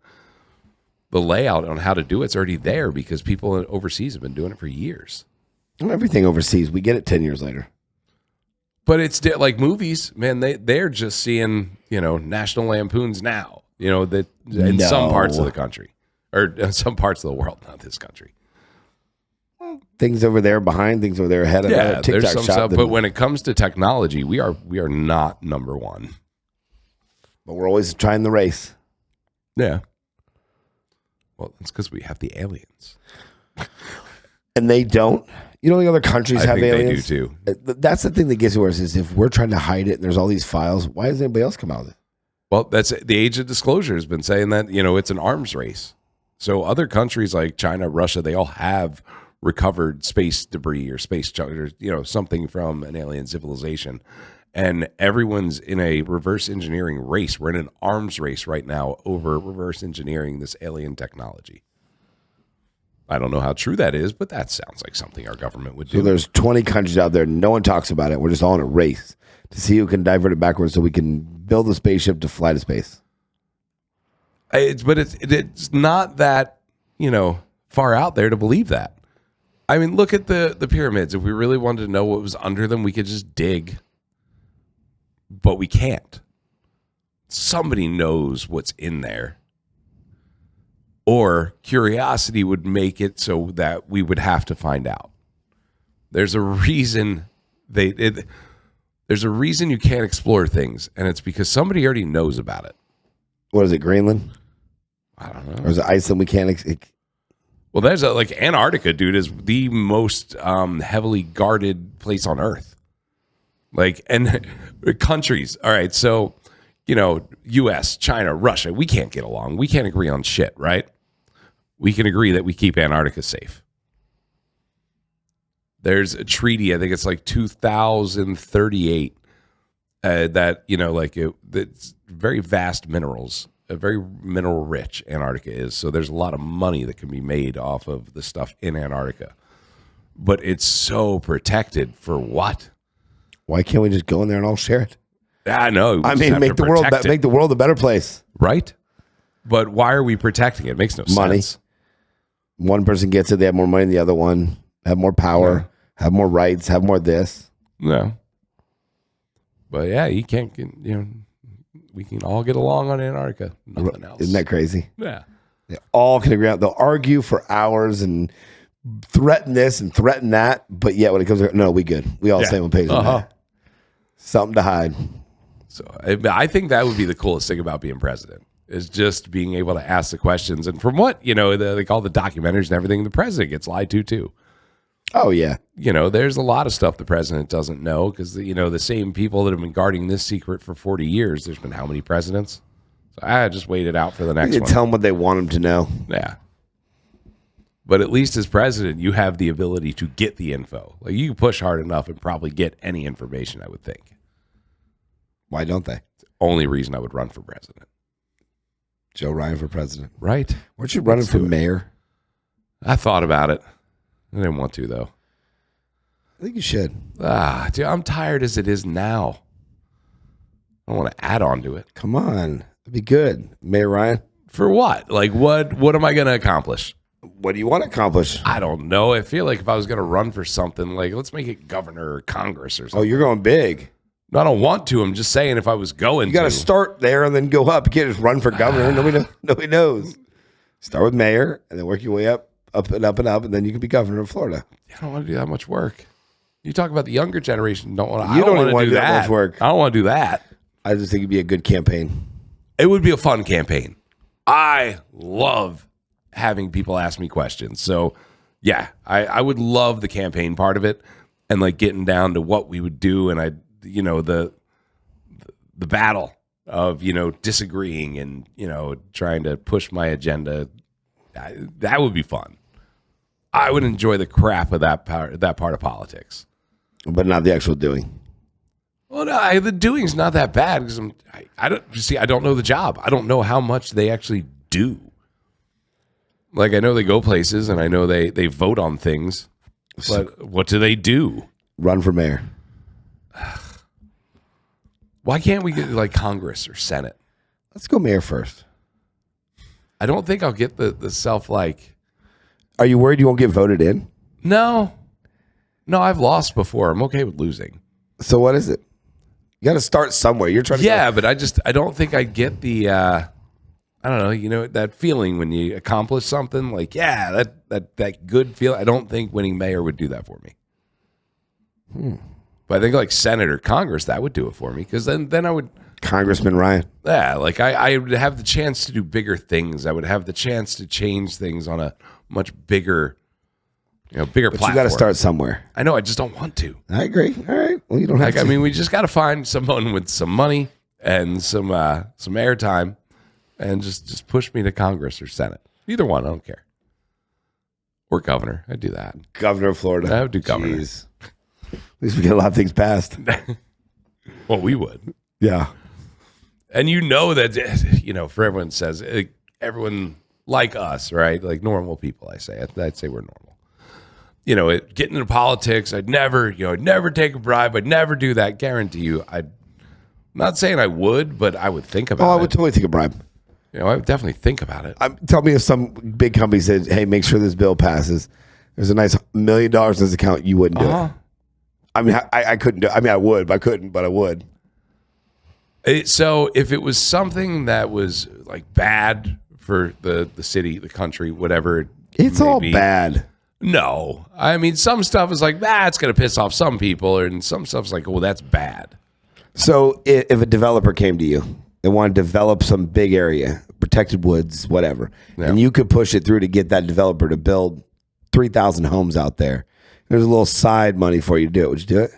the layout on how to do it's already there because people overseas have been doing it for years. Everything overseas, we get it 10 years later. But it's like movies, man, they're just seeing, National Lampoons now, that in some parts of the country or some parts of the world, not this country. Things over there behind, things over there ahead of that TikTok there's some shop. stuff, but when it comes to technology, we are not number one. But we're always trying the race. Yeah. Well, it's because we have the aliens. And they don't. You don't think other countries have aliens? They do too. That's the thing that gets worse is if we're trying to hide it and there's all these files, why does anybody else come out with it? Well, that's the age of disclosure has been saying that, it's an arms race. So other countries like China, Russia, they all have recovered space debris or space junk or, something from an alien civilization. And everyone's in a reverse engineering race. We're in an arms race right now over reverse engineering this alien technology. I don't know how true that is, but that sounds like something our government would do. So there's 20 countries out there. No one talks about it. We're just all in a race to see who can divert it backwards so we can build a spaceship to fly to space. It's not that, far out there to believe that. I mean, look at the pyramids. If we really wanted to know what was under them, we could just dig. But we can't. Somebody knows what's in there. Or curiosity would make it so that we would have to find out. There's a reason there's a reason you can't explore things, and it's because somebody already knows about it. What is it, Greenland? I don't know. Or is it Iceland? We can't. Well, there's like Antarctica, dude, is the most heavily guarded place on Earth. Like, and countries. All right, so, U.S., China, Russia, we can't get along. We can't agree on shit, right? We can agree that we keep Antarctica safe. There's a treaty, I think it's like 2038, that, it's very vast minerals, a very mineral rich Antarctica is. So there's a lot of money that can be made off of the stuff in Antarctica. But it's so protected for what? Why can't we just go in there and all share it? I know. I mean, make the world a better place. Right? But why are we protecting it? It makes no sense. One person gets it, they have more money than the other one, have more power, have more rights, have more this. No. But yeah, you can't get, we can all get along on Antarctica. Nothing else. Isn't that crazy? Yeah. They all can agree on. They'll argue for hours and threaten this and threaten that, but yet when it comes to, no, we good. We all stay on page on that. Something to hide. So I think that would be the coolest thing about being president is just being able to ask the questions. And from what, they call the documentaries and everything, the president gets lied to too. Oh, yeah. There's a lot of stuff the president doesn't know because, the same people that have been guarding this secret for 40 years, there's been how many presidents? So I just waited out for the next one. Tell them what they want them to know. Yeah. But at least as president, you have the ability to get the info. Like you can push hard enough and probably get any information, I would think. Why don't they? It's the only reason I would run for president. Joe Ryan for president. Right. Weren't you running for mayor? I thought about it. I didn't want to, though. I think you should. Dude, I'm tired as it is now. I don't want to add on to it. Come on. That'd be good. Mayor Ryan? For what? Like, what am I going to accomplish? What do you want to accomplish? I don't know. I feel like if I was going to run for something, like, let's make it governor or Congress or something. Oh, you're going big. I don't want to. I'm just saying if I was going you got to start there and then go up. You can't just run for governor. Nobody knows. Start with mayor and then work your way up and up and up, and then you can be governor of Florida. I don't want to do that much work. You talk about the younger generation. I don't want to do that much work. I don't want to do that. I just think it'd be a good campaign. It would be a fun campaign. I love having people ask me questions. So, yeah, I would love the campaign part of it and like getting down to what we would do and the battle of, disagreeing and, trying to push my agenda. That would be fun. I would enjoy the crap of that part of politics. But not the actual doing. Well, no, the doing's not that bad because I don't know the job. I don't know how much they actually do. Like, I know they go places and I know they vote on things, but what do they do? Run for mayor. Why can't we get like Congress or Senate? Let's go mayor first. I don't think I'll get the self like. Are you worried you won't get voted in? No, I've lost before. I'm okay with losing. So what is it? You got to start somewhere. You're trying to. Yeah, but I don't think I get the. I don't know. You know that feeling when you accomplish something. Like, yeah, that good feel. I don't think winning mayor would do that for me. But I think like Senate or Congress, that would do it for me because then I would. Congressman Ryan. Yeah, like I would have the chance to do bigger things. I would have the chance to change things on a much bigger, bigger platform. You got to start somewhere. I know. I just don't want to. I agree. All right. Well, you don't have to. I mean, we just got to find someone with some money and some airtime, and just push me to Congress or Senate. Either one, I don't care. Or governor, I'd do that. Governor of Florida. I would do governor. Jeez. At least we get a lot of things passed. Well, we would. Yeah. And that, for everyone says, everyone like us, right? Like normal people, I'd say we're normal. Getting into politics, I'd never take a bribe. I'd never do that. Guarantee you. I'm not saying I would, but I would think about it. I would totally take a bribe. I would definitely think about it. Tell me if some big company said, hey, make sure this bill passes. There's a nice $1 million in this account. You wouldn't do it. I mean, I couldn't do it. I mean, I would, but I couldn't, but I would. So if it was something that was like bad for the city, the country, whatever. It's all bad. No. I mean, some stuff is like, it's going to piss off some people. And some stuff's like, well, that's bad. So if a developer came to you and wanted to develop some big area, protected woods, whatever, and you could push it through to get that developer to build 3,000 homes out there, there's a little side money for you to do it. Would you do it?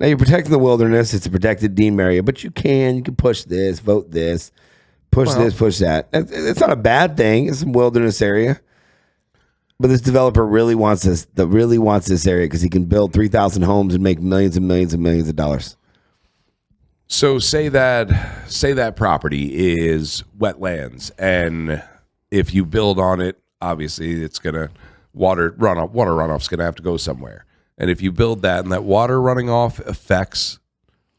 Now you're protecting the wilderness. It's a protected deemed area, but you can push this, vote this, push this, push that. It's not a bad thing. It's a wilderness area. But this developer really wants this area because he can build 3,000 homes and make millions and millions and millions of dollars. So say that property is wetlands, and if you build on it, obviously it's gonna water runoff's gonna have to go somewhere. And if you build that and that water running off affects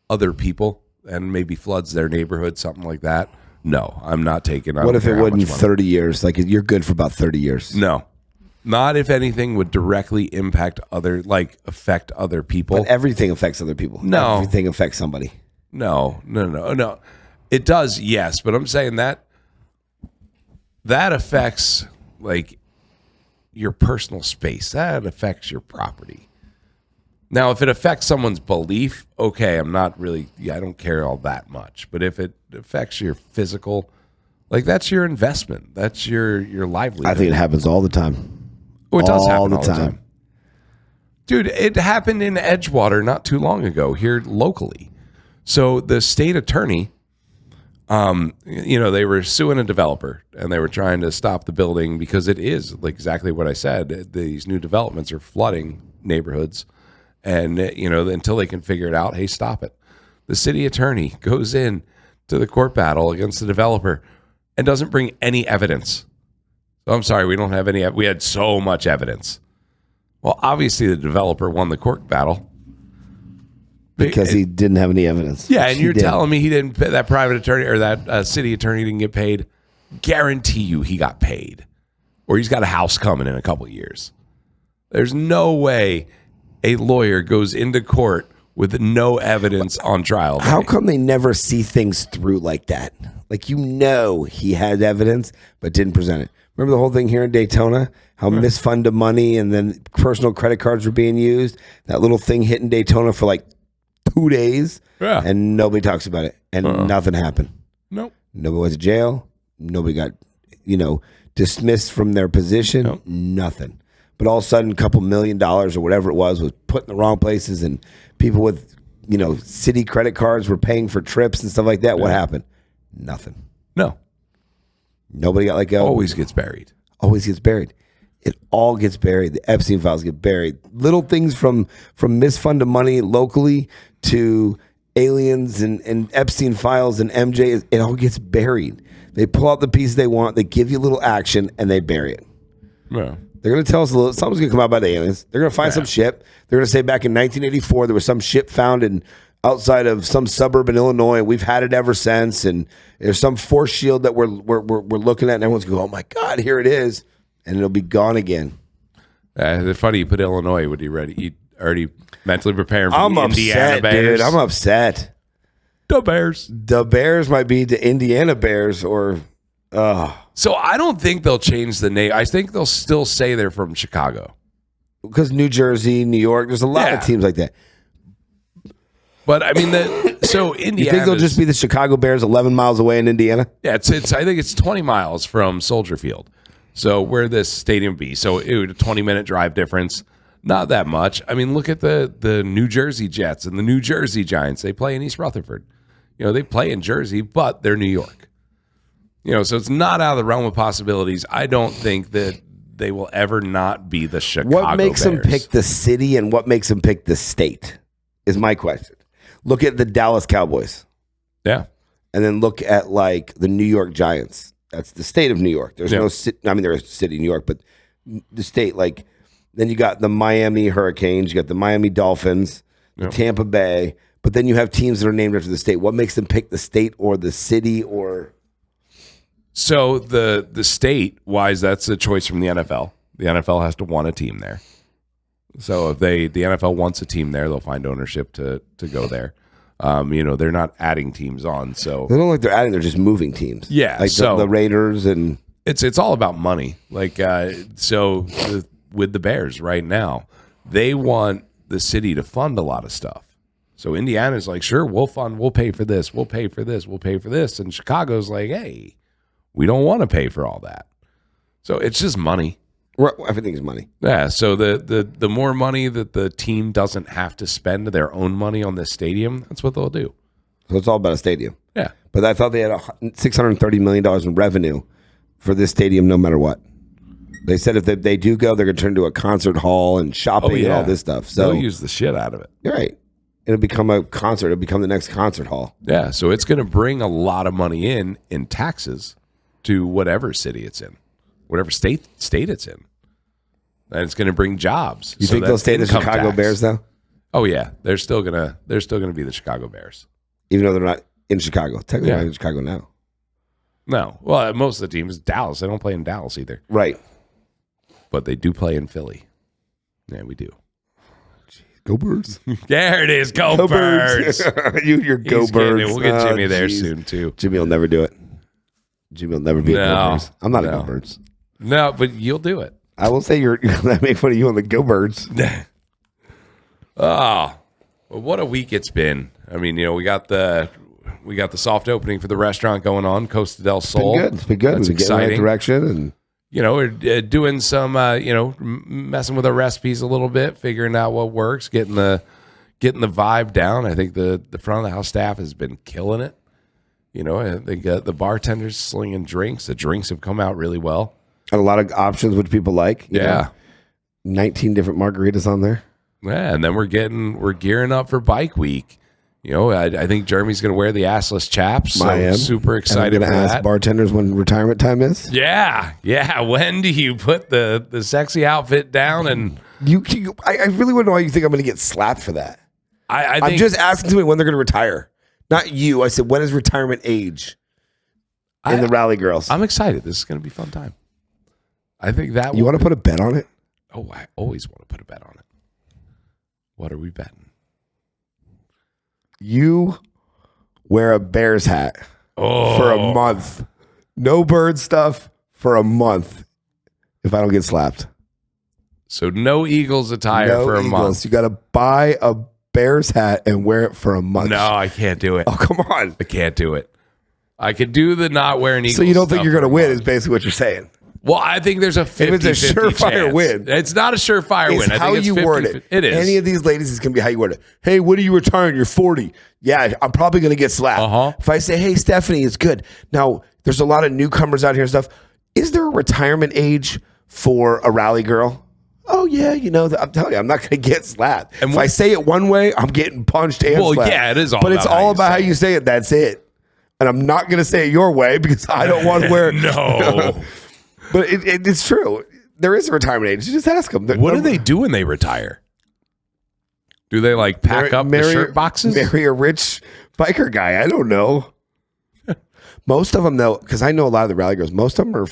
other people and maybe floods their neighborhood, something like that, no, I'm not taking. What if it would in 30 years? Like you're good for about 30 years. No, not if anything would directly affect other people. But everything affects other people. No, everything affects somebody. No. It does, yes, but I'm saying that affects like your personal space. That affects your property. Now, if it affects someone's belief, okay, I'm not really, I don't care all that much. But if it affects your physical, like that's your investment. That's your livelihood. I think it happens all the time. Oh, it does happen all the time. Dude, it happened in Edgewater not too long ago here locally. So the state attorney, they were suing a developer and they were trying to stop the building because it is like exactly what I said. These new developments are flooding neighborhoods. And, until they can figure it out, hey, stop it. The city attorney goes in to the court battle against the developer and doesn't bring any evidence. So I'm sorry, we don't have any. We had so much evidence. Well, obviously the developer won the court battle. Because he didn't have any evidence. Yeah, and you're telling me he didn't pay, that private attorney or that city attorney didn't get paid? Guarantee you he got paid. Or he's got a house coming in a couple of years. There's no way a lawyer goes into court with no evidence on trial day. How come they never see things through like that? Like, he had evidence, but didn't present it. Remember the whole thing here in Daytona? How misfunded money and then personal credit cards were being used? That little thing hit in Daytona for like 2 days, and nobody talks about it, and nothing happened. Nope. Nobody went to jail. Nobody got, dismissed from their position. Nope. Nothing. But all of a sudden, a couple $1 million or whatever it was put in the wrong places, and people with, city credit cards were paying for trips and stuff like that. What happened? Nothing. No. Nobody got let go. Always gets buried. Always gets buried. It all gets buried. The Epstein files get buried. Little things from misfunded money locally to aliens and Epstein files and MJ, it all gets buried. They pull out the pieces they want, they give you a little action, and they bury it. Yeah. They're going to tell us a little, something's going to come out about the aliens. They're going to find some ship. They're going to say back in 1984, there was some ship found outside of some suburb in Illinois. We've had it ever since. And there's some force shield that we're looking at, and everyone's going, oh my God, here it is. And it'll be gone again. It's funny you put Illinois. Would you already mentally preparing for I'm the upset, Indiana Bears? dude. I'm upset. The Bears. The Bears might be the Indiana Bears or... So I don't think they'll change the name. I think they'll still say they're from Chicago. Because New Jersey, New York, there's a lot of teams like that. But I mean, Indiana. You think they'll just be the Chicago Bears 11 miles away in Indiana? Yeah, I think it's 20 miles from Soldier Field. So where this stadium be? So it would a 20-minute drive difference. Not that much. I mean, look at the New Jersey Jets and the New Jersey Giants. They play in East Rutherford. They play in Jersey, but they're New York. So it's not out of the realm of possibilities. I don't think that they will ever not be the Chicago What makes Bears. them pick the city and what makes them pick the state is my question. Look at the Dallas Cowboys. Yeah. And then look at like the New York Giants. That's the state of New York. There's no city. I mean, there's a city in New York, but the state, like, then you got the Miami Hurricanes, you got the Miami Dolphins, the Tampa Bay, but then you have teams that are named after the state. What makes them pick the state or the city or... So the state-wise, that's a choice from the NFL. The NFL has to want a team there. So if the NFL wants a team there, they'll find ownership to go there. They're not adding teams on. So they don't like they're adding; they're just moving teams. Yeah, like so the Raiders and it's all about money. Like with the Bears right now, they want the city to fund a lot of stuff. So Indiana's like, sure, we'll pay for this, we'll pay for this, we'll pay for this, and Chicago's like, hey. We don't want to pay for all that. So it's just money. Everything's money. Yeah. So the more money that the team doesn't have to spend their own money on this stadium, that's what they'll do. So it's all about a stadium. Yeah. But I thought they had $630 million in revenue for this stadium no matter what. They said if they do go, they're going to turn into a concert hall and shopping and all this stuff. So they'll use the shit out of it. Right. It'll become a concert. It'll become the next concert hall. Yeah. So it's going to bring a lot of money in taxes to whatever city it's in, whatever state it's in. And it's going to bring jobs. You think they'll stay the Chicago Bears though? Oh yeah, they're still gonna be the Chicago Bears, even though they're not in Chicago. Technically, they're not in Chicago now. No, well, most of the teams, Dallas. They don't play in Dallas either, right? But they do play in Philly. Yeah, we do. Go Birds! There it is. Go Birds! You're Go Birds. We'll get Jimmy there soon too. Jimmy will never do it. Jimmy will never be a Go Birds. I'm not a Go Birds. No, but you'll do it. I will say you're going to make fun of you on the Go Birds. Well, what a week it's been. I mean, we got the soft opening for the restaurant going on, Costa del Sol. It's been good. That's We've been getting in the right direction. And we're doing some, messing with our recipes a little bit, figuring out what works, getting the vibe down. I think the front of the house staff has been killing it. I think the bartenders slinging drinks. The drinks have come out really well. And a lot of options which people like. You know, 19 different margaritas on there. Yeah, and then we're gearing up for Bike Week. I think Jeremy's going to wear the assless chaps. So I am super excited. I'm going to ask bartenders when retirement time is. Yeah. When do you put the sexy outfit down? And I really want to know why you think I'm going to get slapped for that. I'm just asking somebody when they're going to retire. Not you. I said, when is retirement age in the Rally Girls? I'm excited. This is going to be a fun time. I think that you want to put a bet on it? Oh, I always want to put a bet on it. What are we betting? You wear a Bears hat for a month. No bird stuff for a month if I don't get slapped. So no Eagles attire for a month. You got to buy a Bears hat and wear it for a month. No, I can't do it. Oh, come on. I can't do it. I could do the not wearing Eagles. So you don't think you're going to win is basically what you're saying. Well, I think there's a 50-50 If it's a surefire chance. win. It's not a surefire win. I how think it's you 50, word it. It is. Any of these ladies is going to be how you word it. Hey, when are you retiring? You're 40. Yeah, I'm probably going to get slapped. If I say, hey, Stephanie, it's good. Now, there's a lot of newcomers out here and stuff. Is there a retirement age for a rally girl. Oh yeah, I'm telling you, I'm not going to get slapped. And if I say it one way, I'm getting punched and slapped. Well, yeah, it is all. But it's all about how you say it. That's it. And I'm not going to say it your way because I don't want to wear. No. But it's true. There is a retirement age. You just ask them. What do they do when they retire? Do they like pack up the shirt boxes? Marry a rich biker guy? I don't know. Most of them, though, because I know a lot of the rally girls, most of them are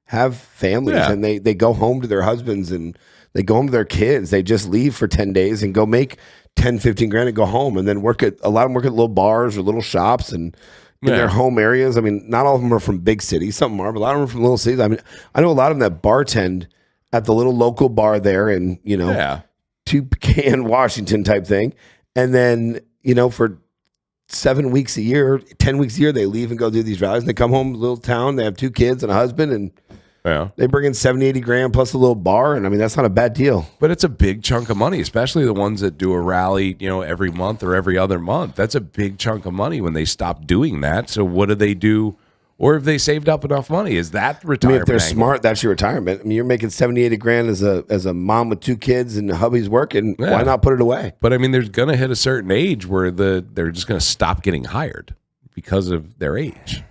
have families, and they go home to their husbands and they go home to their kids. They just leave for 10 days and go make 10, 15 grand and go home, and then a lot of them work at little bars or little shops and in their home areas. I mean, not all of them are from big cities. Some are, but a lot of them are from little cities. I mean, I know a lot of them that bartend at the little local bar there in, Toucan, Washington type thing. And then, for 7 weeks a year, 10 weeks a year, they leave and go do these rallies. And they come home to a little town. They have 2 kids and a husband, and they bring in 70, 80 grand plus a little bar. And I mean, that's not a bad deal. But it's a big chunk of money, especially the ones that do a rally, every month or every other month. That's a big chunk of money when they stop doing that. So what do they do? Or if they saved up enough money, is that retirement? I mean, if they're smart, that's your retirement. I mean, you're making 70, 80 grand as a mom with 2 kids and the hubby's working. Why not put it away? But I mean, there's going to hit a certain age where they're just going to stop getting hired because of their age.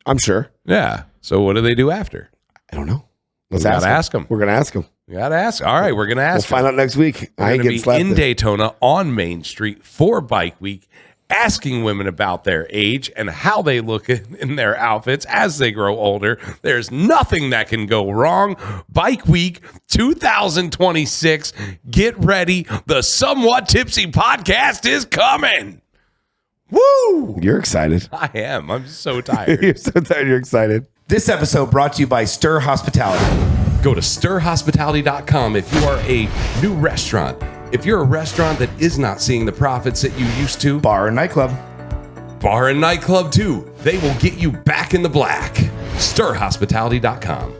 I'm sure. Yeah. So what do they do after? I don't know. Let's ask them. We're going to ask them. We got to ask. All right, we're going to ask. We'll find out next week. I ain't getting slapped in Daytona on Main Street for Bike Week, asking women about their age and how they look in their outfits as they grow older. There's nothing that can go wrong. Bike Week 2026. Get ready. The Somewhat Tipsy podcast is coming. Woo! You're excited. I am. I'm so tired. You're so tired. You're excited. This episode brought to you by Stir Hospitality. Go to stirhospitality.com if you are a new restaurant. If you're a restaurant that is not seeing the profits that you used to. Bar and nightclub. Bar and nightclub too. They will get you back in the black. Stirhospitality.com.